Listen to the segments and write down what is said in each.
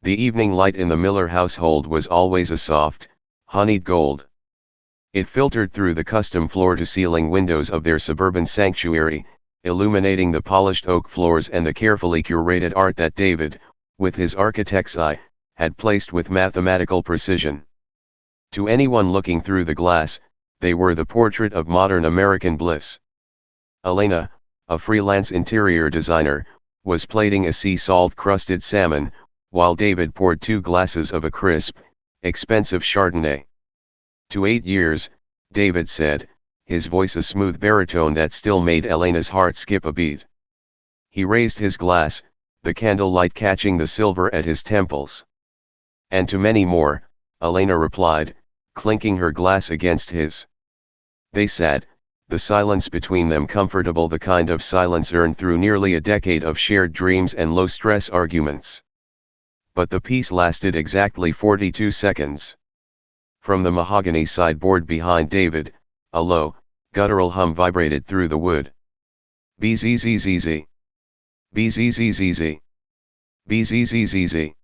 The evening light in the Miller household was always a soft, honeyed gold. It filtered through the custom floor-to-ceiling windows of their suburban sanctuary, illuminating the polished oak floors and the carefully curated art that David, with his architect's eye, had placed with mathematical precision. To anyone looking through the glass, they were the portrait of modern American bliss. Elena, a freelance interior designer, was plating a sea salt-crusted salmon, while David poured 2 glasses of a crisp, expensive Chardonnay. To 8 years, David said, his voice a smooth baritone that still made Elena's heart skip a beat. He raised his glass, the candlelight catching the silver at his temples. And to many more, Elena replied, clinking her glass against his. They sat, the silence between them comfortable, the kind of silence earned through nearly a decade of shared dreams and low-stress arguments. But the peace lasted exactly 42 seconds. From the mahogany sideboard behind David, a low, guttural hum vibrated through the wood. Bzzzzz. Bzzzzz. Bzzzzz.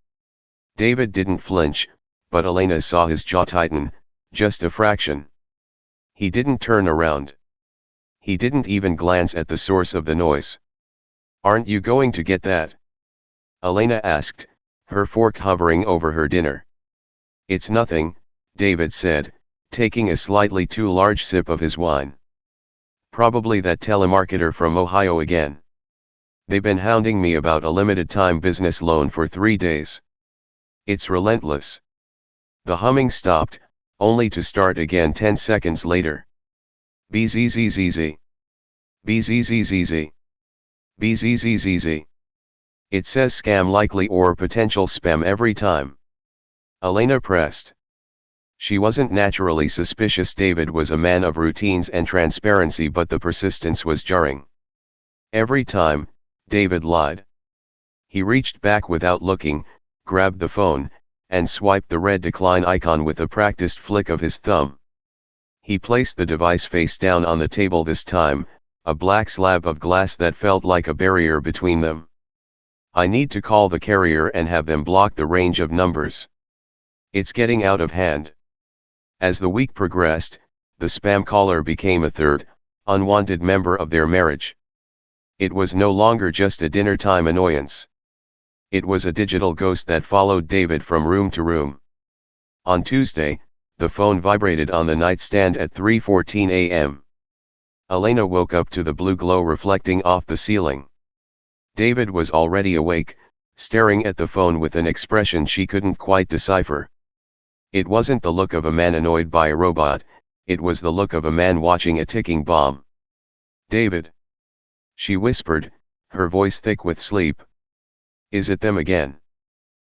David didn't flinch, but Elena saw his jaw tighten, just a fraction. He didn't turn around. He didn't even glance at the source of the noise. "Aren't you going to get that?" Elena asked, her fork hovering over her dinner. "It's nothing," David said, taking a slightly too large sip of his wine. "Probably that telemarketer from Ohio again. They've been hounding me about a limited-time business loan for 3 days. It's relentless." The humming stopped, only to start again 10 seconds later. Bzzzzz. Bzzzzz. Bzzzzz. "It says scam likely or potential spam every time." Elena pressed. She wasn't naturally suspicious. David was a man of routines and transparency, but the persistence was jarring. Every time, David lied. He reached back without looking, grabbed the phone, and swiped the red decline icon with a practiced flick of his thumb. He placed the device face down on the table this time, a black slab of glass that felt like a barrier between them. "I need to call the carrier and have them block the range of numbers. It's getting out of hand." As the week progressed, the spam caller became a third, unwanted member of their marriage. It was no longer just a dinner-time annoyance. It was a digital ghost that followed David from room to room. On Tuesday, the phone vibrated on the nightstand at 3:14 a.m. Elena woke up to the blue glow reflecting off the ceiling. David was already awake, staring at the phone with an expression she couldn't quite decipher. It wasn't the look of a man annoyed by a robot, it was the look of a man watching a ticking bomb. "David," she whispered, her voice thick with sleep. "Is it them again?"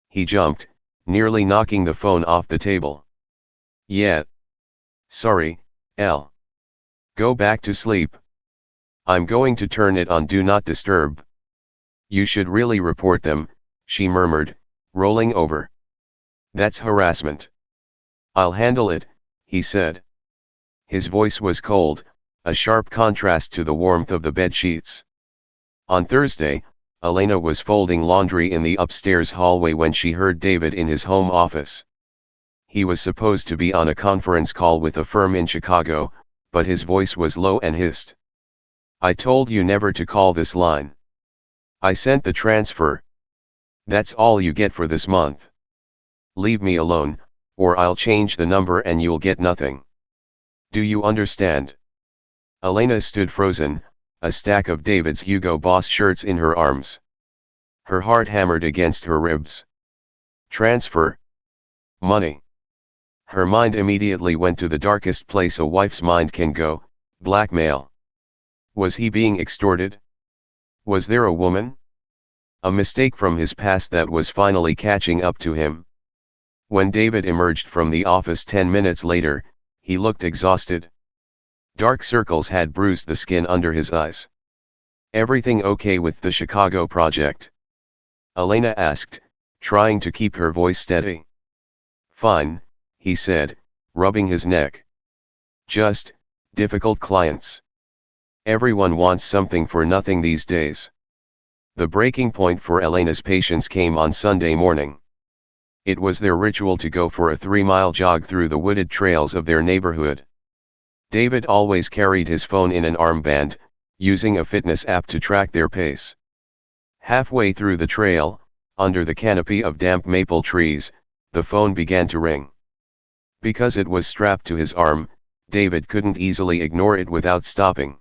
He jumped, nearly knocking the phone off the table. "Yeah. Sorry, Elle. Go back to sleep. I'm going to turn it on Do Not Disturb." "You should really report them," she murmured, rolling over. "That's harassment." "I'll handle it," he said. His voice was cold, a sharp contrast to the warmth of the bed sheets. On Thursday, Elena was folding laundry in the upstairs hallway when she heard David in his home office. He was supposed to be on a conference call with a firm in Chicago, but his voice was low and hissed. "I told you never to call this line. I sent the transfer. That's all you get for this month. Leave me alone, or I'll change the number and you'll get nothing. Do you understand?" Elena stood frozen, a stack of David's Hugo Boss shirts in her arms. Her heart hammered against her ribs. Transfer? Money. Her mind immediately went to the darkest place a wife's mind can go, blackmail. Was he being extorted? Was there a woman? A mistake from his past that was finally catching up to him. When David emerged from the office 10 minutes later, he looked exhausted. Dark circles had bruised the skin under his eyes. "Everything okay with the Chicago project?" Elena asked, trying to keep her voice steady. "Fine," he said, rubbing his neck. "Just, difficult clients. Everyone wants something for nothing these days." The breaking point for Elena's patience came on Sunday morning. It was their ritual to go for a 3-mile jog through the wooded trails of their neighborhood. David always carried his phone in an armband, using a fitness app to track their pace. Halfway through the trail, under the canopy of damp maple trees, the phone began to ring. Because it was strapped to his arm, David couldn't easily ignore it without stopping.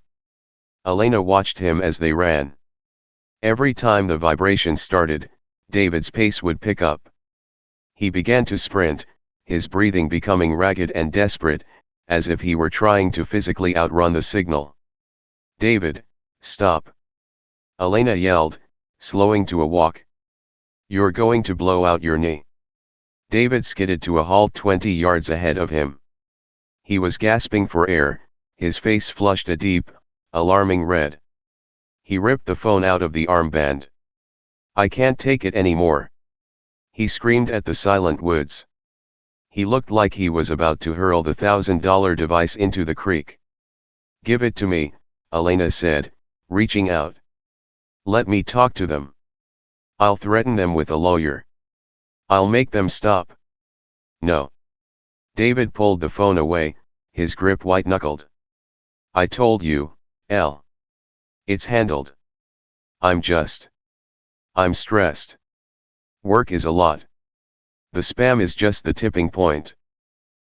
Elena watched him as they ran. Every time the vibration started, David's pace would pick up. He began to sprint, his breathing becoming ragged and desperate, as if he were trying to physically outrun the signal. "David, stop!" Elena yelled, slowing to a walk. "You're going to blow out your knee." David skidded to a halt 20 yards ahead of him. He was gasping for air, his face flushed a deep, alarming red. He ripped the phone out of the armband. "I can't take it anymore," he screamed at the silent woods. He looked like he was about to hurl the $1,000 device into the creek. "Give it to me," Elena said, reaching out. "Let me talk to them. I'll threaten them with a lawyer. I'll make them stop." "No." David pulled the phone away, his grip white-knuckled. "I told you, Elle. It's handled. I'm stressed. Work is a lot. The spam is just the tipping point."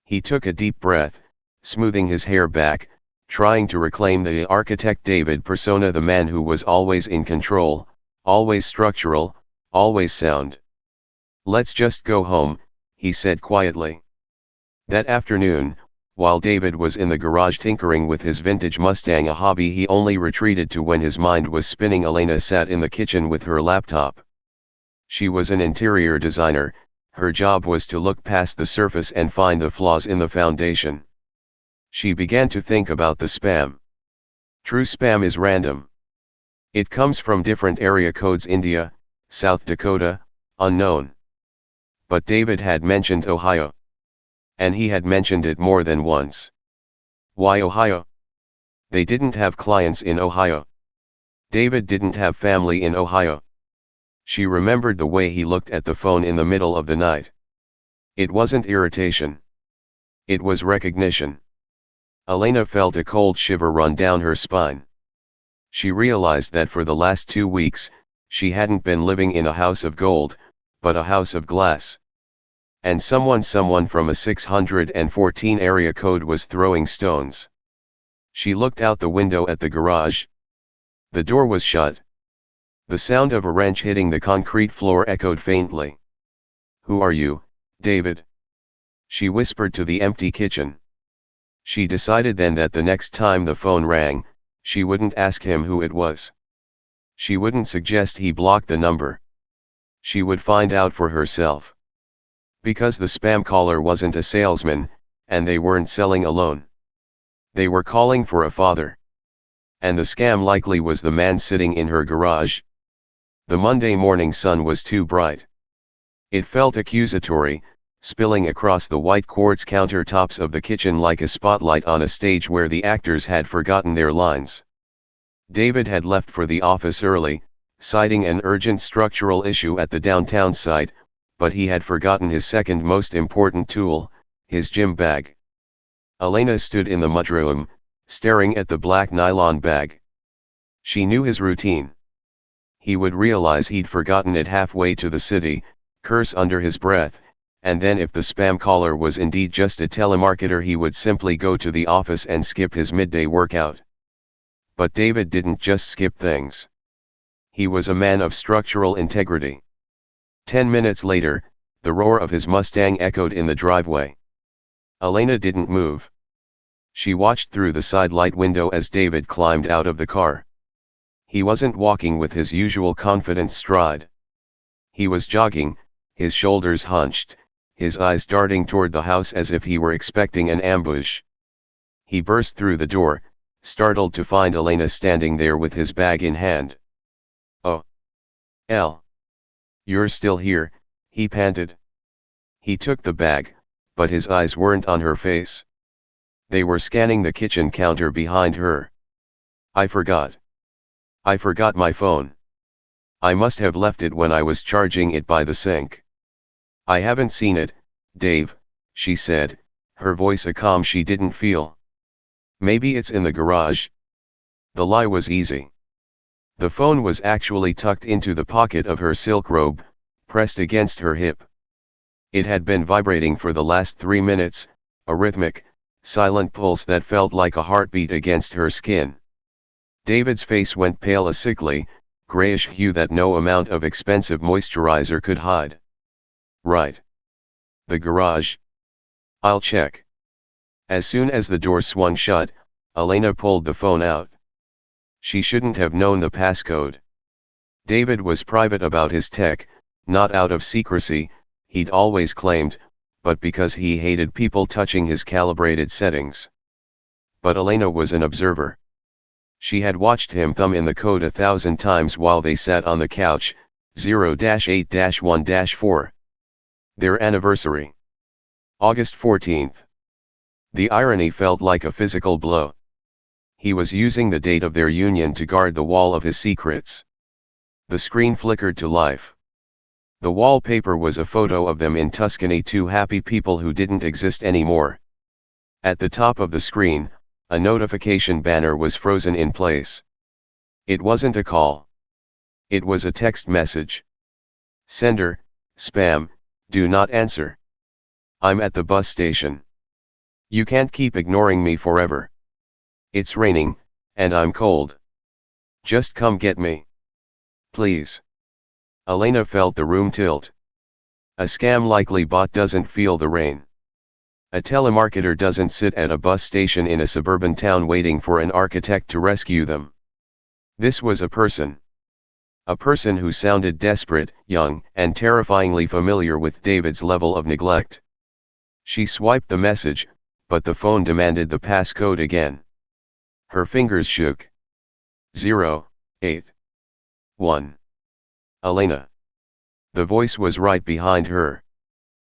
He took a deep breath, smoothing his hair back, trying to reclaim the architect David persona, the man who was always in control, always structural, always sound. "Let's just go home," he said quietly. That afternoon, while David was in the garage tinkering with his vintage Mustang, a hobby he only retreated to when his mind was spinning, Elena sat in the kitchen with her laptop. She was an interior designer. Her job was to look past the surface and find the flaws in the foundation. She began to think about the spam. True spam is random. It comes from different area codes: India, South Dakota, unknown. But David had mentioned Ohio. And he had mentioned it more than once. Why Ohio? They didn't have clients in Ohio. David didn't have family in Ohio. She remembered the way he looked at the phone in the middle of the night. It wasn't irritation. It was recognition. Elena felt a cold shiver run down her spine. She realized that for the last 2 weeks, she hadn't been living in a house of gold, but a house of glass. And someone from a 614 area code was throwing stones. She looked out the window at the garage. The door was shut. The sound of a wrench hitting the concrete floor echoed faintly. "Who are you, David?" she whispered to the empty kitchen. She decided then that the next time the phone rang, she wouldn't ask him who it was. She wouldn't suggest he block the number. She would find out for herself. Because the spam caller wasn't a salesman, and they weren't selling a loan. They were calling for a father. And the scam likely was the man sitting in her garage. The Monday morning sun was too bright. It felt accusatory, spilling across the white quartz countertops of the kitchen like a spotlight on a stage where the actors had forgotten their lines. David had left for the office early, citing an urgent structural issue at the downtown site, but he had forgotten his second most important tool, his gym bag. Elena stood in the mudroom, staring at the black nylon bag. She knew his routine. He would realize he'd forgotten it halfway to the city, curse under his breath, and then if the spam caller was indeed just a telemarketer, he would simply go to the office and skip his midday workout. But David didn't just skip things. He was a man of structural integrity. 10 minutes later, the roar of his Mustang echoed in the driveway. Elena didn't move. She watched through the side light window as David climbed out of the car. He wasn't walking with his usual confident stride. He was jogging, his shoulders hunched, his eyes darting toward the house as if he were expecting an ambush. He burst through the door, startled to find Elena standing there with his bag in hand. "Oh. Elle. You're still here," he panted. He took the bag, but his eyes weren't on her face. They were scanning the kitchen counter behind her. I forgot my phone. I must have left it when I was charging it by the sink. I haven't seen it, Dave, she said, her voice a calm she didn't feel. Maybe it's in the garage. The lie was easy. The phone was actually tucked into the pocket of her silk robe, pressed against her hip. It had been vibrating for the last 3 minutes, a rhythmic, silent pulse that felt like a heartbeat against her skin. David's face went pale, a sickly, grayish hue that no amount of expensive moisturizer could hide. Right. The garage. I'll check. As soon as the door swung shut, Elena pulled the phone out. She shouldn't have known the passcode. David was private about his tech, not out of secrecy, he'd always claimed, but because he hated people touching his calibrated settings. But Elena was an observer. She had watched him thumb in the code 1,000 times while they sat on the couch, 0-8-1-4. Their anniversary. August 14th. The irony felt like a physical blow. He was using the date of their union to guard the wall of his secrets. The screen flickered to life. The wallpaper was a photo of them in Tuscany, two happy people who didn't exist anymore. At the top of the screen, a notification banner was frozen in place. It wasn't a call. It was a text message. Sender, spam, do not answer. I'm at the bus station. You can't keep ignoring me forever. It's raining, and I'm cold. Just come get me. Please. Elena felt the room tilt. A scam-likely bot doesn't feel the rain. A telemarketer doesn't sit at a bus station in a suburban town waiting for an architect to rescue them. This was a person. A person who sounded desperate, young, and terrifyingly familiar with David's level of neglect. She swiped the message, but the phone demanded the passcode again. Her fingers shook. 0-8-1. Elena. The voice was right behind her.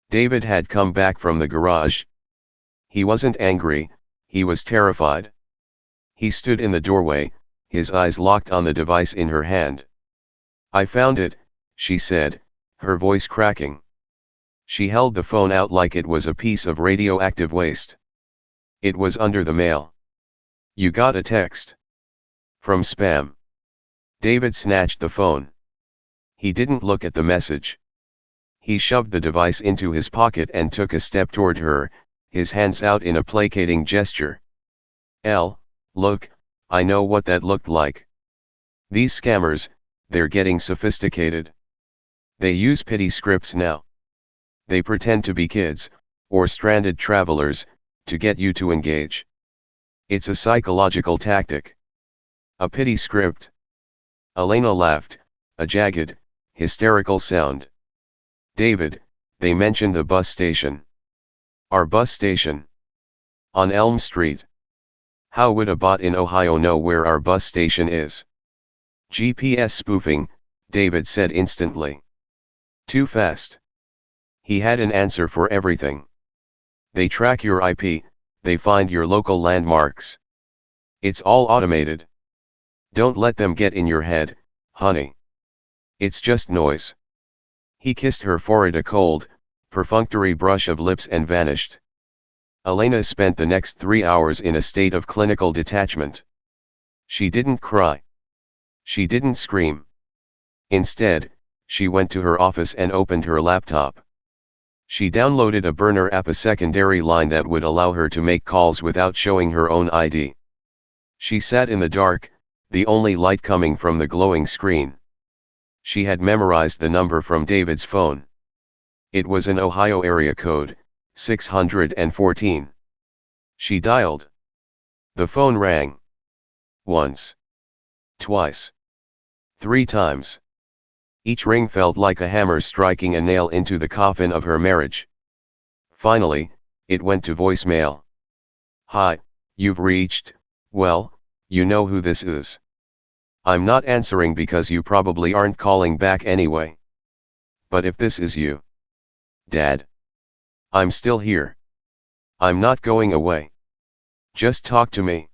David had come back from the garage. He wasn't angry, he was terrified. He stood in the doorway, his eyes locked on the device in her hand. I found it, she said, her voice cracking. She held the phone out like it was a piece of radioactive waste. It was under the mail. You got a text. From spam. David snatched the phone. He didn't look at the message. He shoved the device into his pocket and took a step toward her, his hands out in a placating gesture. Look, I know what that looked like. These scammers, they're getting sophisticated. They use pity scripts now. They pretend to be kids, or stranded travelers, to get you to engage. It's a psychological tactic. A pity script. Elena laughed, a jagged, hysterical sound. David, they mentioned the bus station. Our bus station. On Elm Street. How would a bot in Ohio know where our bus station is? GPS spoofing, David said instantly. Too fast. He had an answer for everything. They track your IP, they find your local landmarks. It's all automated. Don't let them get in your head, honey. It's just noise. He kissed her forehead, a cold, perfunctory brush of lips, and vanished. Elena spent the next 3 hours in a state of clinical detachment. She didn't cry. She didn't scream. Instead, she went to her office and opened her laptop. She downloaded a burner app, a secondary line that would allow her to make calls without showing her own ID. She sat in the dark, the only light coming from the glowing screen. She had memorized the number from David's phone. It was an Ohio area code, 614. She dialed. The phone rang. Once. Twice. 3 times. Each ring felt like a hammer striking a nail into the coffin of her marriage. Finally, it went to voicemail. Hi, you've reached, well, you know who this is. I'm not answering because you probably aren't calling back anyway. But if this is you. Dad. I'm still here. I'm not going away. Just talk to me.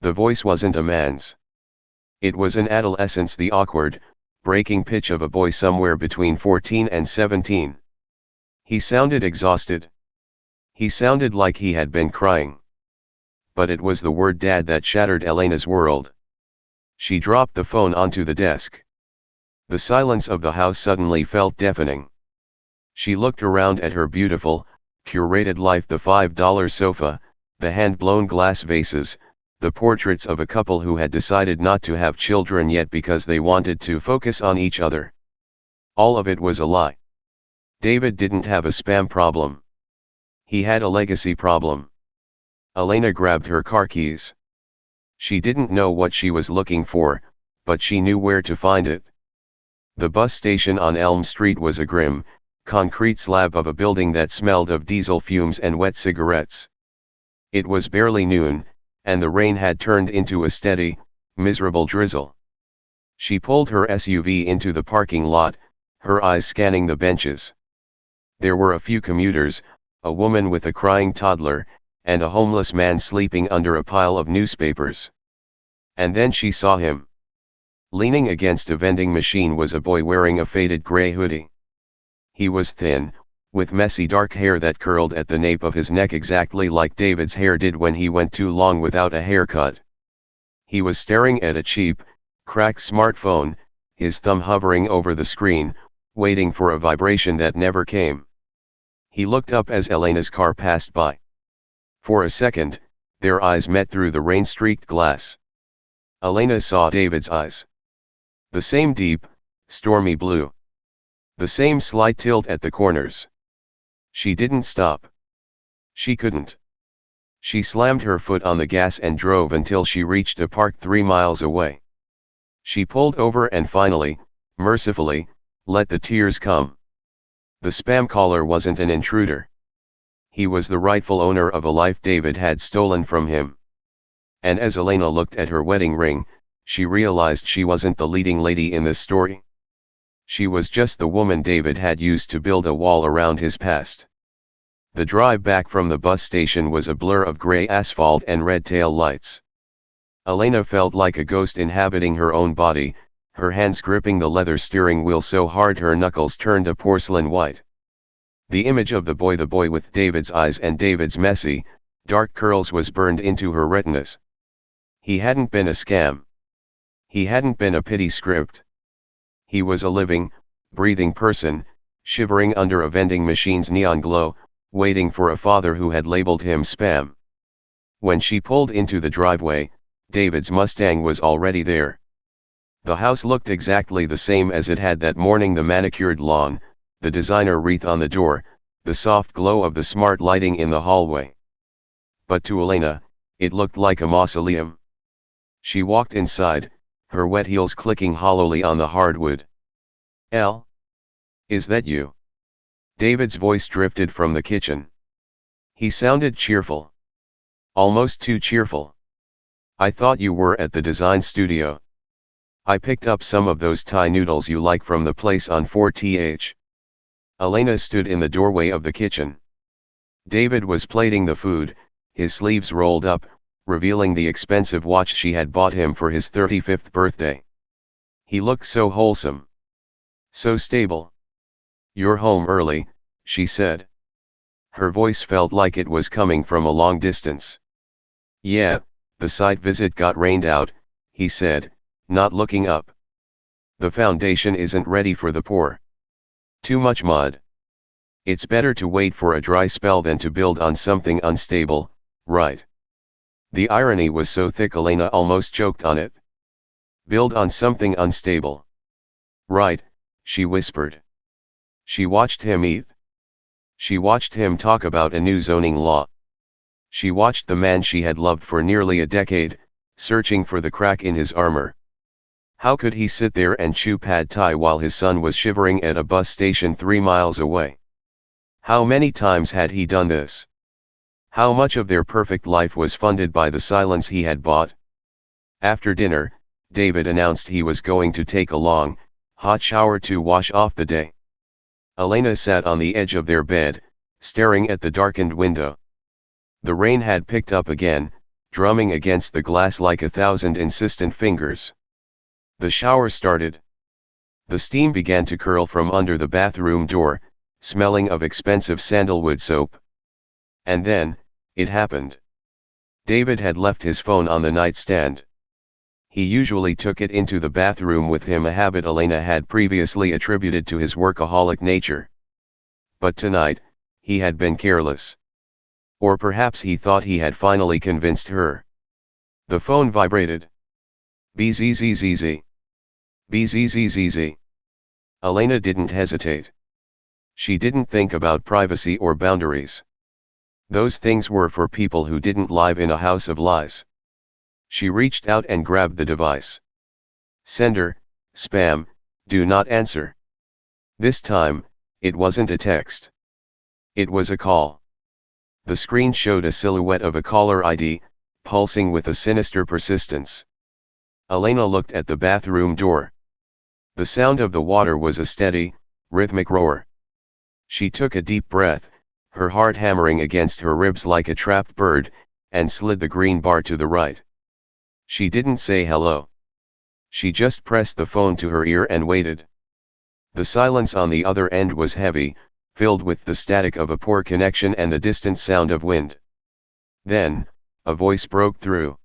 The voice wasn't a man's. It was an adolescent's, the awkward, breaking pitch of a boy somewhere between 14 and 17. He sounded exhausted. He sounded like he had been crying. But it was the word dad that shattered Elena's world. She dropped the phone onto the desk. The silence of the house suddenly felt deafening. She looked around at her beautiful, curated life: the $5 sofa, the hand-blown glass vases, the portraits of a couple who had decided not to have children yet because they wanted to focus on each other. All of it was a lie. David didn't have a spam problem. He had a legacy problem. Elena grabbed her car keys. She didn't know what she was looking for, but she knew where to find it. The bus station on Elm Street was a grim, concrete slab of a building that smelled of diesel fumes and wet cigarettes. It was barely noon, and the rain had turned into a steady, miserable drizzle. She pulled her SUV into the parking lot, her eyes scanning the benches. There were a few commuters, a woman with a crying toddler, and a homeless man sleeping under a pile of newspapers. And then she saw him. Leaning against a vending machine was a boy wearing a faded gray hoodie. He was thin, with messy dark hair that curled at the nape of his neck exactly like David's hair did when he went too long without a haircut. He was staring at a cheap, cracked smartphone, his thumb hovering over the screen, waiting for a vibration that never came. He looked up as Elena's car passed by. For a second, their eyes met through the rain-streaked glass. Elena saw David's eyes. The same deep, stormy blue. The same slight tilt at the corners. She didn't stop. She couldn't. She slammed her foot on the gas and drove until she reached a park 3 miles away. She pulled over and finally, mercifully, let the tears come. The spam caller wasn't an intruder. He was the rightful owner of a life David had stolen from him. And as Elena looked at her wedding ring, she realized she wasn't the leading lady in this story. She was just the woman David had used to build a wall around his past. The drive back from the bus station was a blur of gray asphalt and red tail lights. Elena felt like a ghost inhabiting her own body, her hands gripping the leather steering wheel so hard her knuckles turned a porcelain white. The image of the boy with David's eyes and David's messy, dark curls was burned into her retinas. He hadn't been a scam. He hadn't been a pity script. He was a living, breathing person, shivering under a vending machine's neon glow, waiting for a father who had labeled him spam. When she pulled into the driveway, David's Mustang was already there. The house looked exactly the same as it had that morning: the manicured lawn, the designer wreath on the door, the soft glow of the smart lighting in the hallway. But to Elena, it looked like a mausoleum. She walked inside, her wet heels clicking hollowly on the hardwood. "Elle? Is that you?" David's voice drifted from the kitchen. He sounded cheerful. Almost too cheerful. "I thought you were at the design studio. I picked up some of those Thai noodles you like from the place on 4th. Elena stood in the doorway of the kitchen. David was plating the food, his sleeves rolled up, revealing the expensive watch she had bought him for his 35th birthday. He looked so wholesome. So stable. "You're home early," she said. Her voice felt like it was coming from a long distance. "Yeah, the site visit got rained out," he said, not looking up. "The foundation isn't ready for the pour. Too much mud. It's better to wait for a dry spell than to build on something unstable, right?" The irony was so thick Elena almost choked on it. Build on something unstable. "Right," she whispered. She watched him eat. She watched him talk about a new zoning law. She watched the man she had loved for nearly a decade, searching for the crack in his armor. How could he sit there and chew pad thai while his son was shivering at a bus station 3 miles away? How many times had he done this? How much of their perfect life was funded by the silence he had bought? After dinner, David announced he was going to take a long, hot shower to wash off the day. Elena sat on the edge of their bed, staring at the darkened window. The rain had picked up again, drumming against the glass like 1,000 insistent fingers. The shower started. The steam began to curl from under the bathroom door, smelling of expensive sandalwood soap. And then, it happened. David had left his phone on the nightstand. He usually took it into the bathroom with him, a habit Elena had previously attributed to his workaholic nature. But tonight, he had been careless. Or perhaps he thought he had finally convinced her. The phone vibrated. Bzzzzz. Bzzzzz. Elena didn't hesitate. She didn't think about privacy or boundaries. Those things were for people who didn't live in a house of lies. She reached out and grabbed the device. Sender, spam, do not answer. This time, it wasn't a text. It was a call. The screen showed a silhouette of a caller ID, pulsing with a sinister persistence. Elena looked at the bathroom door. The sound of the water was a steady, rhythmic roar. She took a deep breath, her heart hammering against her ribs like a trapped bird, and slid the green bar to the right. She didn't say hello. She just pressed the phone to her ear and waited. The silence on the other end was heavy, filled with the static of a poor connection and the distant sound of wind. Then, a voice broke through.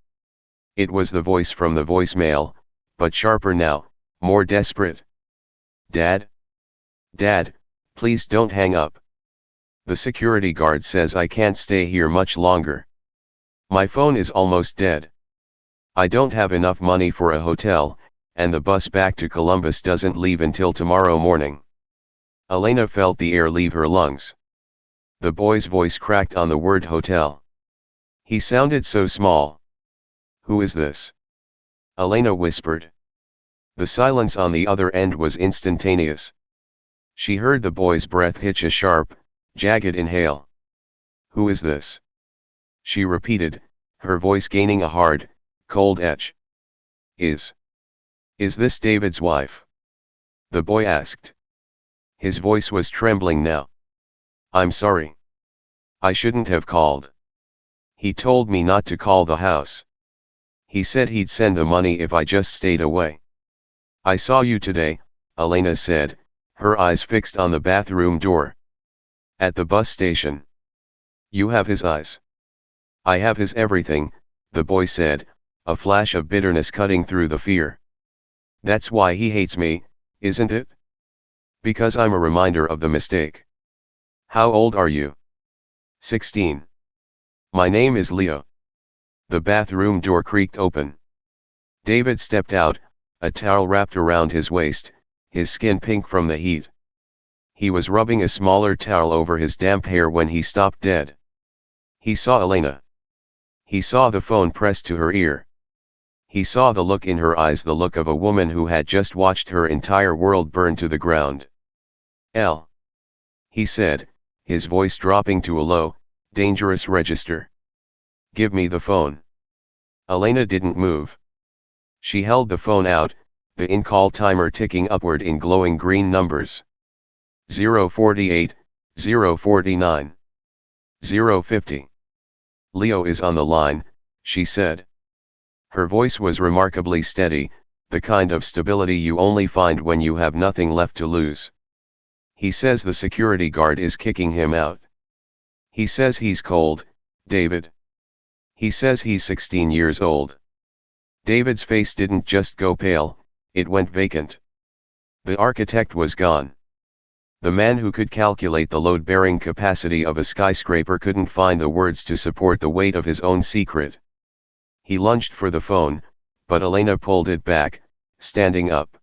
It was the voice from the voicemail, but sharper now, more desperate. Dad? Dad, please don't hang up. The security guard says I can't stay here much longer. My phone is almost dead. I don't have enough money for a hotel, and the bus back to Columbus doesn't leave until tomorrow morning. Elena felt the air leave her lungs. The boy's voice cracked on the word hotel. He sounded so small. Who is this? Elena whispered. The silence on the other end was instantaneous. She heard the boy's breath hitch a sharp, jagged inhale. Who is this? She repeated, her voice gaining a hard, cold edge. Is this David's wife? The boy asked. His voice was trembling now. I'm sorry. I shouldn't have called. He told me not to call the house. He said he'd send the money if I just stayed away. I saw you today, Elena said, her eyes fixed on the bathroom door. At the bus station. You have his eyes. I have his everything, the boy said, a flash of bitterness cutting through the fear. That's why he hates me, isn't it? Because I'm a reminder of the mistake. How old are you? 16. My name is Leo. The bathroom door creaked open. David stepped out, a towel wrapped around his waist, his skin pink from the heat. He was rubbing a smaller towel over his damp hair when he stopped dead. He saw Elena. He saw the phone pressed to her ear. He saw the look in her eyes, the look of a woman who had just watched her entire world burn to the ground. "L," he said, his voice dropping to a low, dangerous register. "Give me the phone." Elena didn't move. She held the phone out, the in-call timer ticking upward in glowing green numbers. 048, 049, 050. Leo is on the line, she said. Her voice was remarkably steady, the kind of stability you only find when you have nothing left to lose. He says the security guard is kicking him out. He says he's cold, David. He says he's 16 years old. David's face didn't just go pale, it went vacant. The architect was gone. The man who could calculate the load-bearing capacity of a skyscraper couldn't find the words to support the weight of his own secret. He lunged for the phone, but Elena pulled it back, standing up.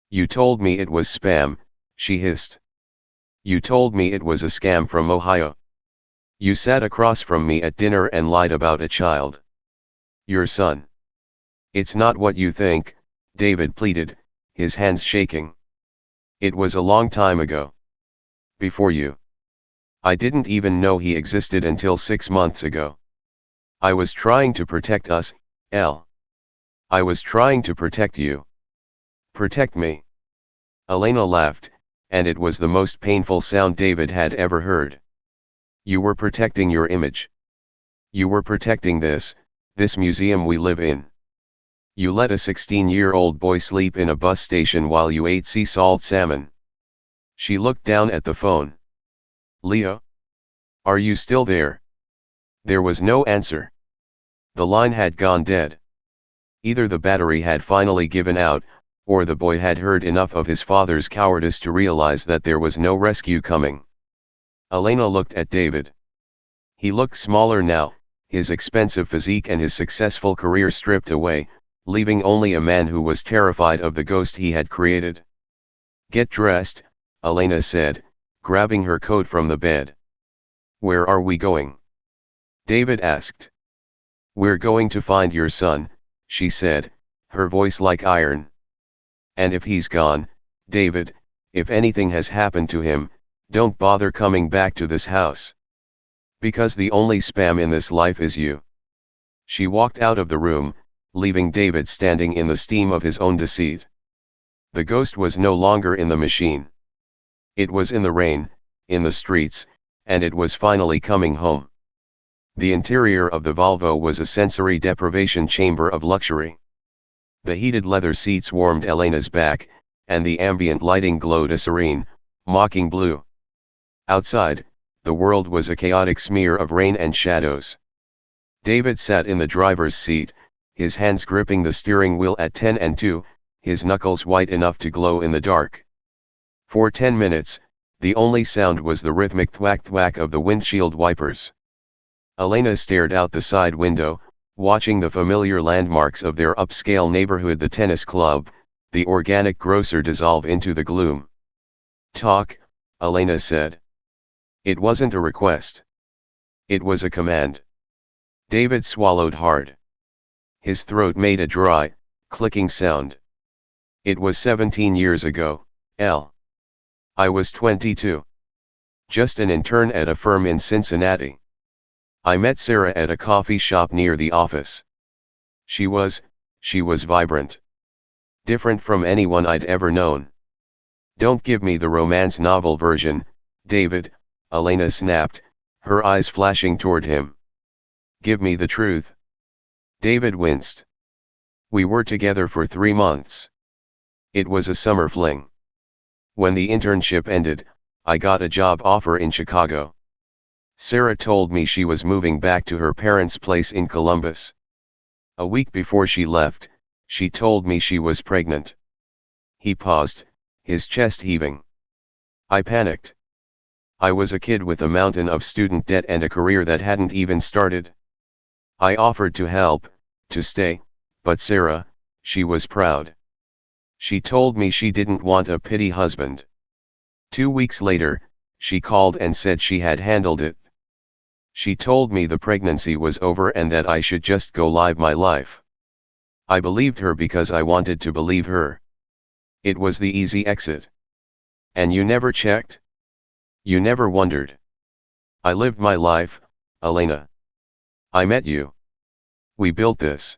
"You told me it was spam," she hissed. "You told me it was a scam from Ohio. You sat across from me at dinner and lied about a child. Your son." "It's not what you think," David pleaded, his hands shaking. "It was a long time ago. Before you. I didn't even know he existed until 6 months ago. I was trying to protect us, Elle. I was trying to protect you. Protect me." Elena laughed, and it was the most painful sound David had ever heard. "You were protecting your image. You were protecting this museum we live in. You let a 16-year-old boy sleep in a bus station while you ate sea salt salmon. She looked down at the phone. Leo? Are you still there? There was no answer. The line had gone dead. Either the battery had finally given out, or the boy had heard enough of his father's cowardice to realize that there was no rescue coming. Elena looked at David. He looked smaller now, his expensive physique and his successful career stripped away, leaving only a man who was terrified of the ghost he had created. Get dressed, Elena said, grabbing her coat from the bed. Where are we going? David asked. We're going to find your son, she said, her voice like iron. And if he's gone, David, if anything has happened to him, don't bother coming back to this house. Because the only spam in this life is you. She walked out of the room, leaving David standing in the steam of his own deceit. The ghost was no longer in the machine. It was in the rain, in the streets, and it was finally coming home. The interior of the Volvo was a sensory deprivation chamber of luxury. The heated leather seats warmed Elena's back, and the ambient lighting glowed a serene, mocking blue. Outside, the world was a chaotic smear of rain and shadows. David sat in the driver's seat, his hands gripping the steering wheel at 10 and 2, his knuckles white enough to glow in the dark. For 10 minutes, the only sound was the rhythmic thwack-thwack of the windshield wipers. Elena stared out the side window, watching the familiar landmarks of their upscale neighborhood, the tennis club, the organic grocer, dissolve into the gloom. Talk, Elena said. It wasn't a request. It was a command. David swallowed hard. His throat made a dry, clicking sound. It was 17 years ago, I was 22. Just an intern at a firm in Cincinnati. I met Sarah at a coffee shop near the office. She was vibrant. Different from anyone I'd ever known. Don't give me the romance novel version, David, Elena snapped, her eyes flashing toward him. Give me the truth. David winced. We were together for 3 months. It was a summer fling. When the internship ended, I got a job offer in Chicago. Sarah told me she was moving back to her parents' place in Columbus. A week before she left, she told me she was pregnant. He paused, his chest heaving. I panicked. I was a kid with a mountain of student debt and a career that hadn't even started. I offered to help, to stay, but Sarah, she was proud. She told me she didn't want a pity husband. 2 weeks later, she called and said she had handled it. She told me the pregnancy was over and that I should just go live my life. I believed her because I wanted to believe her. It was the easy exit. And you never checked? You never wondered. I lived my life, Elena. I met you. We built this.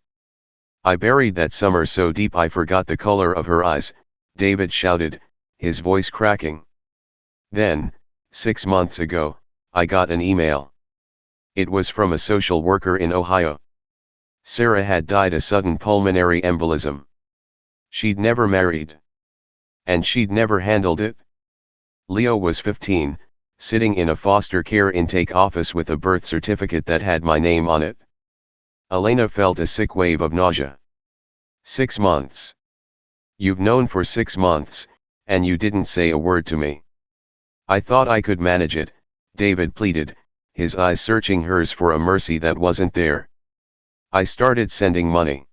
I buried that summer so deep I forgot the color of her eyes, David shouted, his voice cracking. Then, 6 months ago, I got an email. It was from a social worker in Ohio. Sarah had died a sudden pulmonary embolism. She'd never married. And she'd never handled it. Leo was 15, sitting in a foster care intake office with a birth certificate that had my name on it. Elena felt a sick wave of nausea. 6 months. You've known for 6 months, and you didn't say a word to me. I thought I could manage it, David pleaded, his eyes searching hers for a mercy that wasn't there. I started sending money.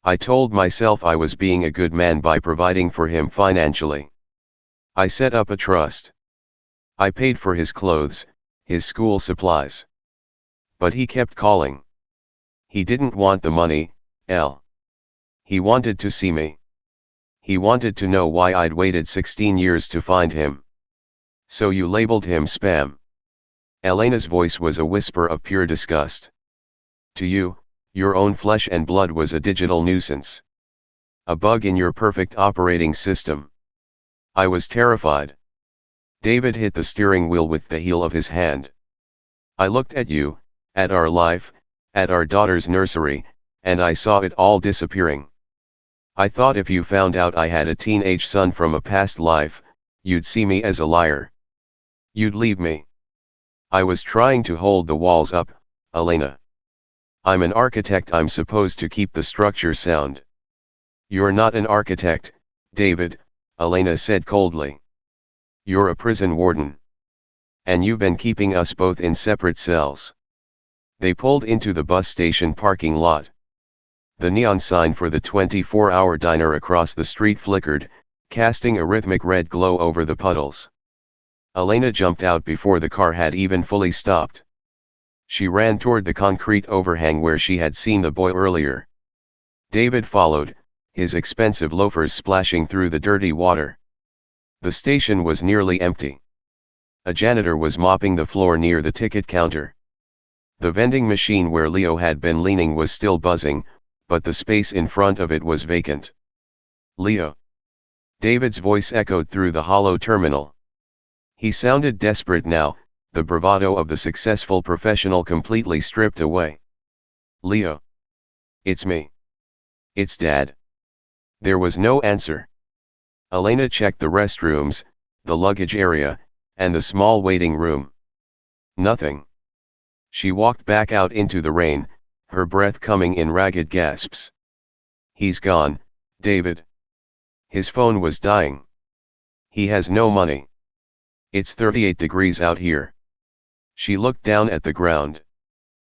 I told myself I was being a good man by providing for him financially. I set up a trust. I paid for his clothes, his school supplies. But he kept calling. He didn't want the money, He wanted to see me. He wanted to know why I'd waited 16 years to find him. So you labeled him spam. Elena's voice was a whisper of pure disgust. To you, your own flesh and blood was a digital nuisance. A bug in your perfect operating system. I was terrified. David hit the steering wheel with the heel of his hand. I looked at you, at our life, at our daughter's nursery, and I saw it all disappearing. I thought if you found out I had a teenage son from a past life, You'd see me as a liar. You'd leave me. I was trying to hold the walls up, Elena. I'm an architect, I'm supposed to keep the structure sound. You're not an architect, David, Elena said coldly. You're a prison warden. And you've been keeping us both in separate cells. They pulled into the bus station parking lot. The neon sign for the 24-hour diner across the street flickered, casting a rhythmic red glow over the puddles. Elena jumped out before the car had even fully stopped. She ran toward the concrete overhang where she had seen the boy earlier. David followed, his expensive loafers splashing through the dirty water. The station was nearly empty. A janitor was mopping the floor near the ticket counter. The vending machine where Leo had been leaning was still buzzing, but the space in front of it was vacant. Leo. David's voice echoed through the hollow terminal. He sounded desperate now, the bravado of the successful professional completely stripped away. Leo. It's me. It's Dad. There was no answer. Elena checked the restrooms, the luggage area, and the small waiting room. Nothing. She walked back out into the rain, her breath coming in ragged gasps. He's gone, David. His phone was dying. He has no money. It's 38 degrees out here. She looked down at the ground.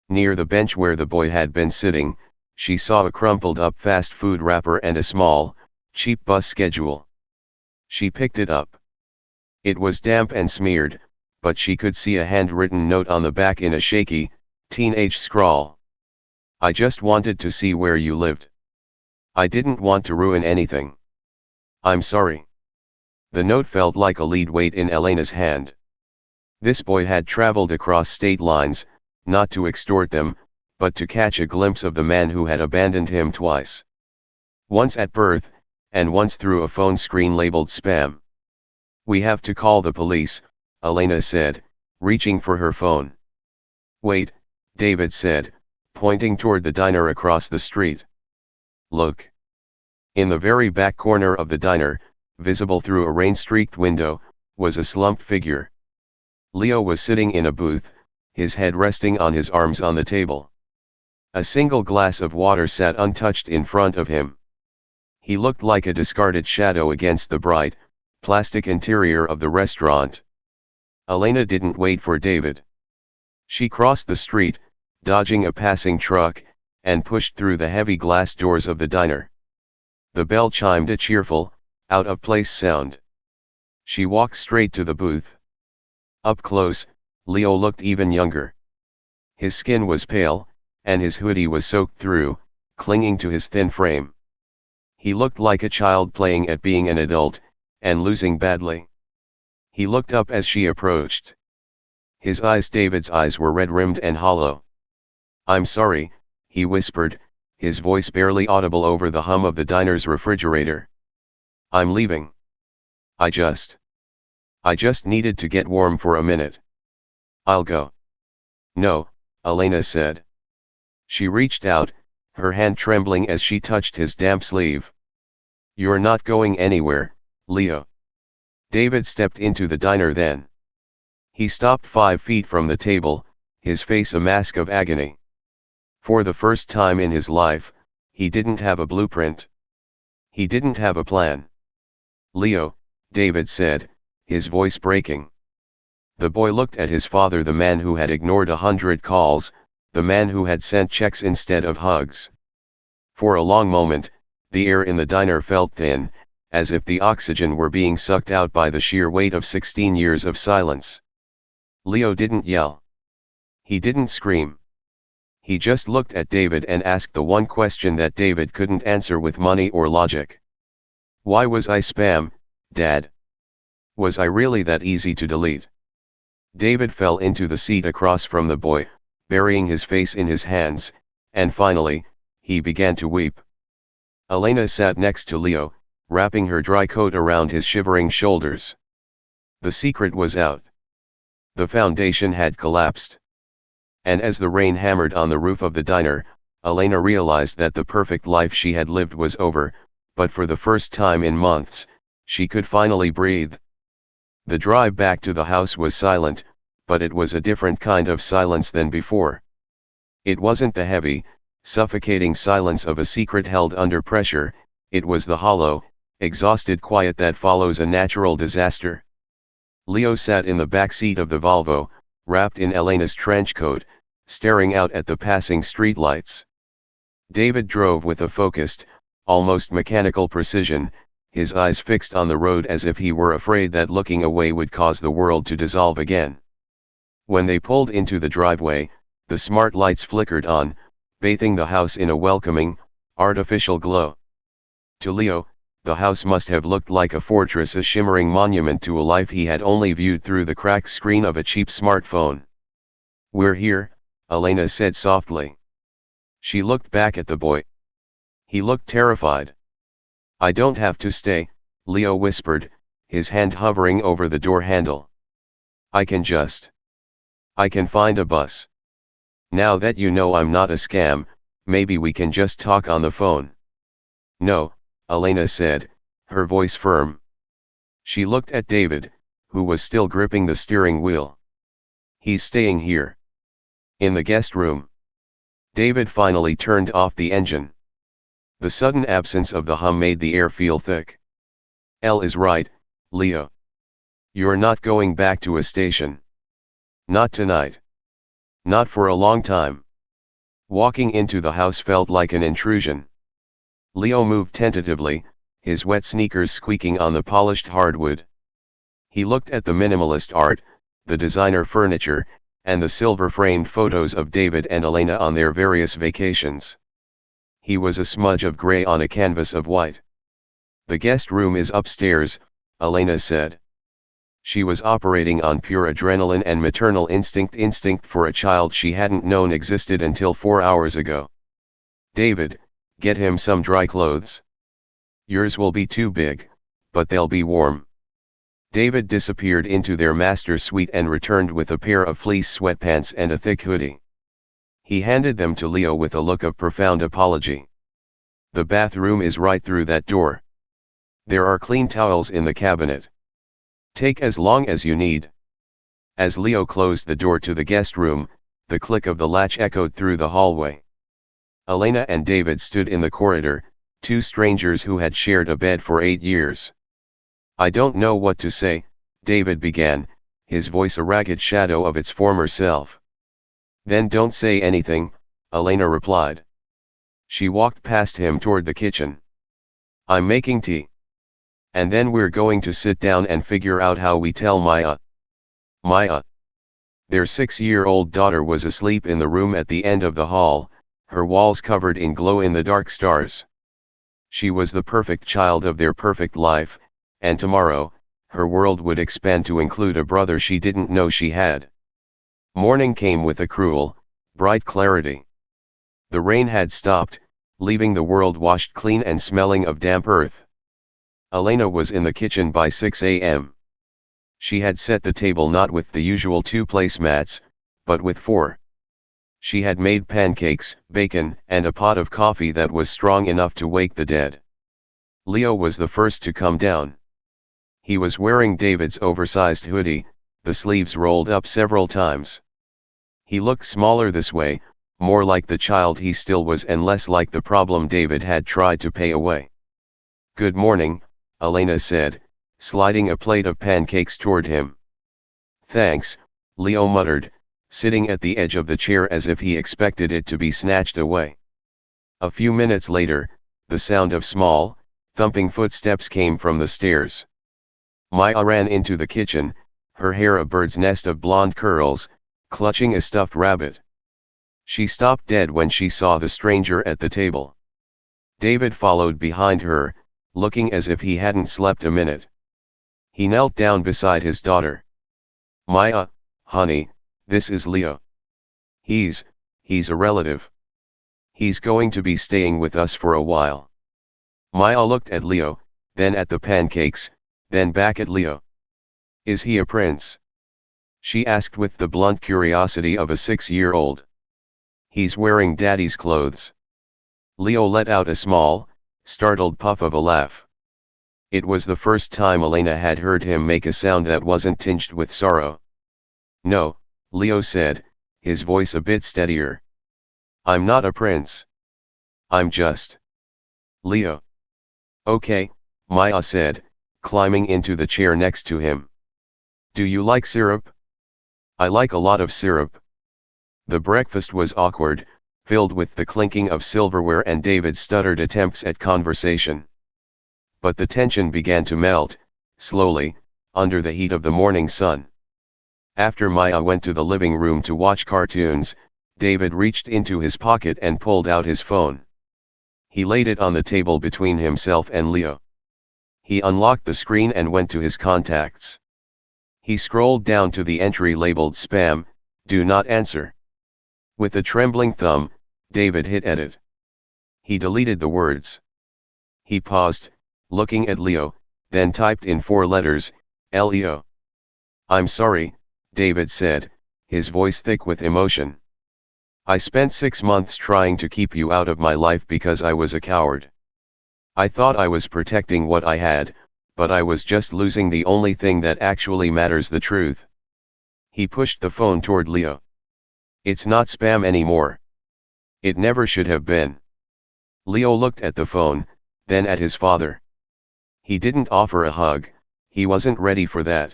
Near the bench where the boy had been sitting, she saw a crumpled up fast food wrapper and a small, cheap bus schedule. She picked it up. It was damp and smeared, but she could see a handwritten note on the back in a shaky, teenage scrawl. I just wanted to see where you lived. I didn't want to ruin anything. I'm sorry. The note felt like a lead weight in Elena's hand. This boy had traveled across state lines, not to extort them, but to catch a glimpse of the man who had abandoned him twice. Once at birth, and once through a phone screen labeled spam. We have to call the police, Elena said, reaching for her phone. Wait, David said, pointing toward the diner across the street. Look. In the very back corner of the diner, visible through a rain-streaked window, was a slumped figure. Leo was sitting in a booth, his head resting on his arms on the table. A single glass of water sat untouched in front of him. He looked like a discarded shadow against the bright, plastic interior of the restaurant. Elena didn't wait for David. She crossed the street, dodging a passing truck, and pushed through the heavy glass doors of the diner. The bell chimed a cheerful, out-of-place sound. She walked straight to the booth. Up close, Leo looked even younger. His skin was pale, and his hoodie was soaked through, clinging to his thin frame. He looked like a child playing at being an adult, and losing badly. He looked up as she approached. David's eyes were red-rimmed and hollow. I'm sorry, he whispered, his voice barely audible over the hum of the diner's refrigerator. I'm leaving. I just needed to get warm for a minute. I'll go. No, Elena said. She reached out, her hand trembling as she touched his damp sleeve. You're not going anywhere, Leo. David stepped into the diner then. He stopped 5 feet from the table, his face a mask of agony. For the first time in his life, he didn't have a blueprint. He didn't have a plan. Leo, David said, his voice breaking. The boy looked at his father, the man who had ignored 100 calls, the man who had sent checks instead of hugs. For a long moment, the air in the diner felt thin, as if the oxygen were being sucked out by the sheer weight of 16 years of silence. Leo didn't yell. He didn't scream. He just looked at David and asked the one question that David couldn't answer with money or logic. Why was I spam, Dad? Was I really that easy to delete? David fell into the seat across from the boy, burying his face in his hands, and finally, he began to weep. Elena sat next to Leo, wrapping her dry coat around his shivering shoulders. The secret was out. The foundation had collapsed. And as the rain hammered on the roof of the diner, Elena realized that the perfect life she had lived was over, but for the first time in months, she could finally breathe. The drive back to the house was silent, but it was a different kind of silence than before. It wasn't the heavy, suffocating silence of a secret held under pressure, it was the hollow, exhausted quiet that follows a natural disaster. Leo sat in the back seat of the Volvo, wrapped in Elena's trench coat, staring out at the passing streetlights. David drove with a focused, almost mechanical precision, his eyes fixed on the road as if he were afraid that looking away would cause the world to dissolve again. When they pulled into the driveway, the smart lights flickered on, bathing the house in a welcoming, artificial glow. To Leo, the house must have looked like a fortress, a shimmering monument to a life he had only viewed through the cracked screen of a cheap smartphone. "We're here," Elena said softly. She looked back at the boy. He looked terrified. "I don't have to stay," Leo whispered, his hand hovering over the door handle. I can find a bus. Now that you know I'm not a scam, maybe we can just talk on the phone." "No," Elena said, her voice firm. She looked at David, who was still gripping the steering wheel. "He's staying here. In the guest room." David finally turned off the engine. The sudden absence of the hum made the air feel thick. "Elle is right, Leo. You're not going back to a station. Not tonight. Not for a long time." Walking into the house felt like an intrusion. Leo moved tentatively, his wet sneakers squeaking on the polished hardwood. He looked at the minimalist art, the designer furniture, and the silver-framed photos of David and Elena on their various vacations. He was a smudge of gray on a canvas of white. "The guest room is upstairs," Elena said. She was operating on pure adrenaline and maternal instinct for a child she hadn't known existed until 4 hours ago. "David, get him some dry clothes. Yours will be too big, but they'll be warm." David disappeared into their master suite and returned with a pair of fleece sweatpants and a thick hoodie. He handed them to Leo with a look of profound apology. "The bathroom is right through that door. There are clean towels in the cabinet. Take as long as you need." As Leo closed the door to the guest room, the click of the latch echoed through the hallway. Elena and David stood in the corridor, two strangers who had shared a bed for 8 years. "I don't know what to say," David began, his voice a ragged shadow of its former self. "Then don't say anything," Elena replied. She walked past him toward the kitchen. "I'm making tea. And then we're going to sit down and figure out how we tell Maya." Maya. Their 6-year-old daughter was asleep in the room at the end of the hall, her walls covered in glow-in-the-dark stars. She was the perfect child of their perfect life, and tomorrow, her world would expand to include a brother she didn't know she had. Morning came with a cruel, bright clarity. The rain had stopped, leaving the world washed clean and smelling of damp earth. Elena was in the kitchen by 6 a.m. She had set the table not with the usual 2 placemats, but with 4. She had made pancakes, bacon, and a pot of coffee that was strong enough to wake the dead. Leo was the first to come down. He was wearing David's oversized hoodie, the sleeves rolled up several times. He looked smaller this way, more like the child he still was and less like the problem David had tried to pay away. "Good morning," Elena said, sliding a plate of pancakes toward him. "Thanks," Leo muttered, sitting at the edge of the chair as if he expected it to be snatched away. A few minutes later, the sound of small, thumping footsteps came from the stairs. Maya ran into the kitchen, her hair a bird's nest of blonde curls, clutching a stuffed rabbit. She stopped dead when she saw the stranger at the table. David followed behind her, looking as if he hadn't slept a minute. He knelt down beside his daughter. "Maya, honey, this is Leo. He's a relative. He's going to be staying with us for a while." Maya looked at Leo, then at the pancakes, then back at Leo. "Is he a prince?" she asked with the blunt curiosity of a 6-year-old. "He's wearing daddy's clothes." Leo let out a small, startled puff of a laugh. It was the first time Elena had heard him make a sound that wasn't tinged with sorrow. "No," Leo said, his voice a bit steadier. "I'm not a prince. I'm just Leo." "Okay," Maya said, climbing into the chair next to him. "Do you like syrup?" "I like a lot of syrup." The breakfast was awkward, filled with the clinking of silverware and David's stuttered attempts at conversation. But the tension began to melt, slowly, under the heat of the morning sun. After Maya went to the living room to watch cartoons, David reached into his pocket and pulled out his phone. He laid it on the table between himself and Leo. He unlocked the screen and went to his contacts. He scrolled down to the entry labeled spam, do not answer. With a trembling thumb, David hit edit. He deleted the words. He paused, looking at Leo, then typed in 4 letters, Leo. "I'm sorry," David said, his voice thick with emotion. "I spent 6 months trying to keep you out of my life because I was a coward. I thought I was protecting what I had, but I was just losing the only thing that actually matters, the truth." He pushed the phone toward Leo. "It's not spam anymore. It never should have been." Leo looked at the phone, then at his father. He didn't offer a hug, he wasn't ready for that.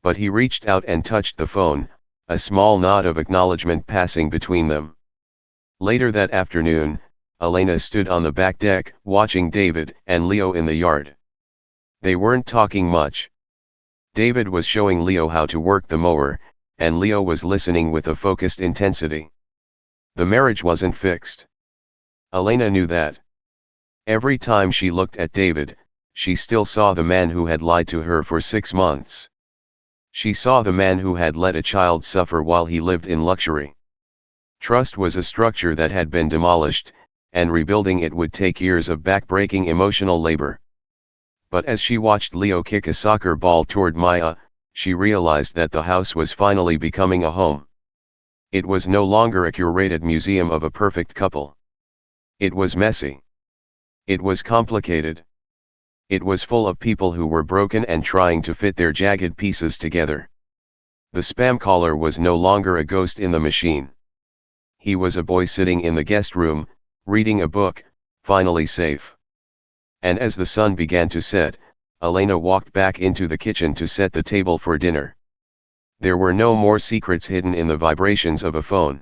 But he reached out and touched the phone, a small nod of acknowledgement passing between them. Later that afternoon, Elena stood on the back deck, watching David and Leo in the yard. They weren't talking much. David was showing Leo how to work the mower, and Leo was listening with a focused intensity. The marriage wasn't fixed. Elena knew that. Every time she looked at David, she still saw the man who had lied to her for 6 months. She saw the man who had let a child suffer while he lived in luxury. Trust was a structure that had been demolished, and rebuilding it would take years of back-breaking emotional labor. But as she watched Leo kick a soccer ball toward Maya, she realized that the house was finally becoming a home. It was no longer a curated museum of a perfect couple. It was messy. It was complicated. It was full of people who were broken and trying to fit their jagged pieces together. The spam caller was no longer a ghost in the machine. He was a boy sitting in the guest room, reading a book, finally safe. And as the sun began to set, Elena walked back into the kitchen to set the table for dinner. There were no more secrets hidden in the vibrations of a phone.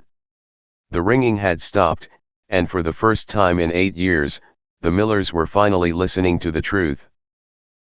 The ringing had stopped, and for the first time in 8 years, the Millers were finally listening to the truth.